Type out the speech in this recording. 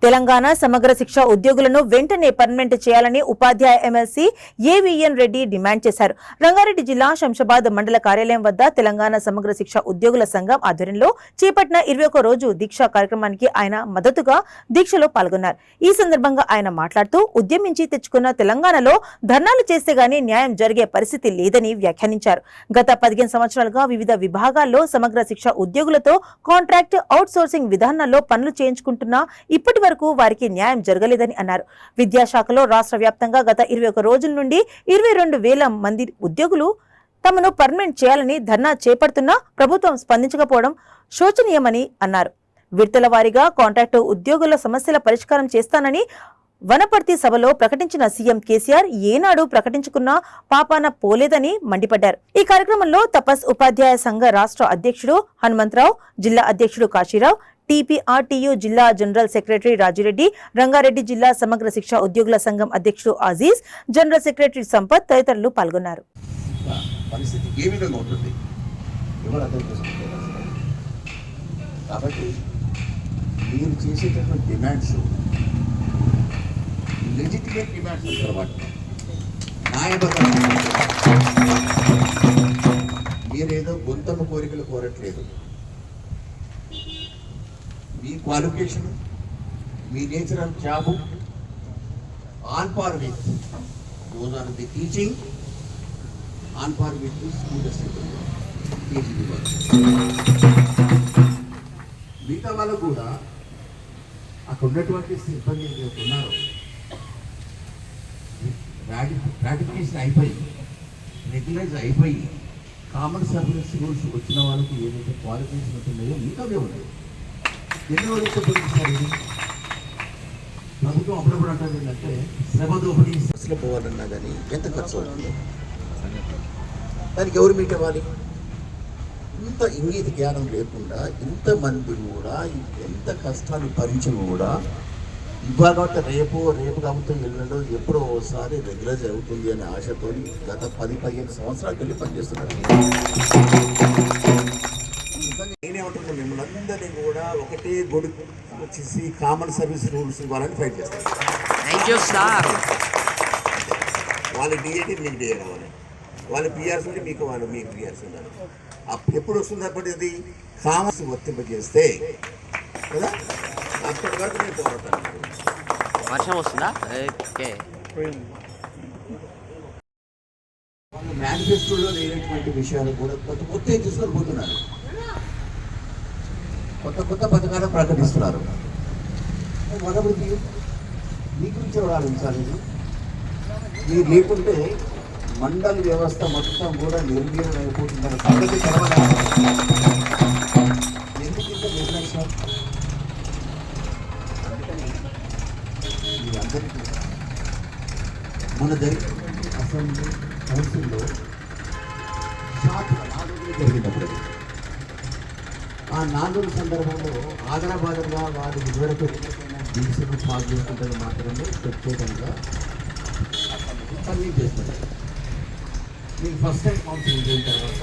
తెలంగాణ సమగ్ర శిక్ష ఉద్యోగులను వెంటనే పర్మనెంట్ చేయాలని ఉపాధ్యాయ ఎమ్మెల్సీ ఏవిఎన్ రెడ్డి డిమాండ్ చేశారు. రంగారెడ్డి జిల్లా శంషాబాద్ మండల కార్యాలయం వద్ద తెలంగాణ సమగ్ర శిక్ష ఉద్యోగుల సంఘం ఆధ్వర్యంలో చేపట్టిన 21 రోజు దీక్షా కార్యక్రమానికి ఆయన మద్దతుగా దీక్షలో పాల్గొన్నారు. ఈ సందర్భంగా ఆయన మాట్లాడుతూ ఉద్యమించి తెచ్చుకున్న తెలంగాణలో ధర్నాలు చేస్తే గానీ న్యాయం జరిగే పరిస్థితి లేదని వ్యాఖ్యానించారు. గత 15 సంవత్సరాలుగా వివిధ విభాగాల్లో సమగ్ర శిక్ష ఉద్యోగులతో కాంట్రాక్ట్ అవుట్ సోర్సింగ్ విధానాల్లో పనులు చేయించుకుంటున్నా ఇప్పటి వారికి న్యాయం జరగలేదని అన్నారు. విద్యాశాఖలో రాష్ట్ర వ్యాప్తంగా గత 21 రోజుల నుండి 22,000 మంది ఉద్యోగులు తమను పర్మనెంట్ చేయాలని ధర్నా చేపడుతున్నా ప్రభుత్వం స్పందించకపోవడం శోచనీయమని అన్నారు. విడతల వారీగా కాంట్రాక్టు ఉద్యోగుల సమస్యల పరిష్కారం చేస్తానని వనపర్తి సభలో ప్రకటించిన సీఎం కేసీఆర్ ఏనాడు ప్రకటించుకున్న పాపాన పోలేదని మండిపడ్డారు. ఈ కార్యక్రమంలో తపస్ ఉపాధ్యాయ సంఘ రాష్ట్ర అధ్యక్షుడు హనుమంతరావు, జిల్లా అధ్యక్షుడు కాశీరావు, టీపీఆర్టీయూ జిల్లా జనరల్ సెక్రటరీ రాజిరెడ్డి, రంగారెడ్డి జిల్లా సమగ్ర శిక్ష ఉద్యోగుల సంఘం అధ్యక్షుడు అజీజ్, జనరల్ సెక్రటరీ సంపత్ తదితరులు పాల్గొన్నారు. కాబట్టి మీరు చేసేటటువంటి డిమాండ్స్ లెజిటిమేట్ డిమాండ్స్ అన్నమాట. న్యాయబద్ధంగా మీరేదో గొంతమ్మ కోరికలు కోరట్లేదు. మీ క్వాలిఫికేషన్, మీ nature of job on par with those are the teaching, on par with school assistant. మిగతా వాళ్ళు కూడా అక్కడ ఉన్నటువంటి సిబ్బంది ఉన్నారు, రాటిఫికేషన్ అయిపోయి రెగ్యులైజ్ అయిపోయి కామన్ సర్వీస్ రూల్స్ వచ్చిన వాళ్ళకి ఏదైతే క్వాలిఫికేషన్ ఉంటుందో మిగతావే ఉన్నాయి. ఎన్ని రోజులు ఇది ప్రభుత్వం అప్పుడప్పుడు అంటారు ఏంటంటే శ్రమ దోపిడీ బస్సులో పోవాలన్నా కానీ ఎంత ఖర్చు అవుతుందో దానికి ఎవరు మీట్ అవ్వాలి? ఇంత ఇంగిత జ్ఞానం లేకుండా ఇంతమంది కూడా ఎంత కష్టాన్ని భరించి కూడా ఇవ్వగట్ట రేపు కాకపోతే ఎల్లుండో ఎప్పుడో ఒకసారి రెగ్యులైజ్ అవుతుంది అనే ఆశతో గత 10-15 సంవత్సరాలకు వెళ్ళి పనిచేస్తున్నారు. నేనేమంటున్నాను, మిమ్మల్ని అందరినీ కూడా ఒకటే గొడుగు వచ్చేసి కామన్ సర్వీస్ రూల్స్ ఇవ్వాలని ఫైట్ చేస్తారు. వాళ్ళ డిఏటీ మీకు డిఏ కావాలి, వాళ్ళ పిఆర్స్ ఉంటే మీకు పిఆర్స్ ఉండాలి. అప్పుడు ఎప్పుడు వస్తుంది అప్పటిది కామర్స్ వర్తింపజేస్తే కదా, అప్పటి వరకు నేను పోరాటాను. వర్షం వస్తుందా? వాళ్ళు మేనిఫెస్టోలో లేనటువంటి విషయాలు కూడా కొత్త తీసుకొని పోతున్నారు, కొత్త పథకాలు ప్రకటిస్తున్నారు. మొదటి మీ గురించి ఎవరు ఆలోచించాలి? మీరు లేకుంటే మండల వ్యవస్థ మొత్తం కూడా నిర్వీర్యం అయిపోతుందన్న సంగతి తెలవాలి. ఎందుకు ఇంత నిర్ణయించారు? మీరందరికీ మన జరిగిన అసెంబ్లీ కౌన్సిల్లో షార్ట్ 4 రోజులు జరిగినప్పుడు ఆ 4 రోజుల సందర్భంలో ఆదరాబాదర్గా వారి ఇదివరకు దీక్షను పాల్గొంటుందని మాత్రమే ప్రత్యేకంగా పని చేస్తున్నారు. మీకు ఫస్ట్ టైం కౌన్సిలింగ్ అయిన తర్వాత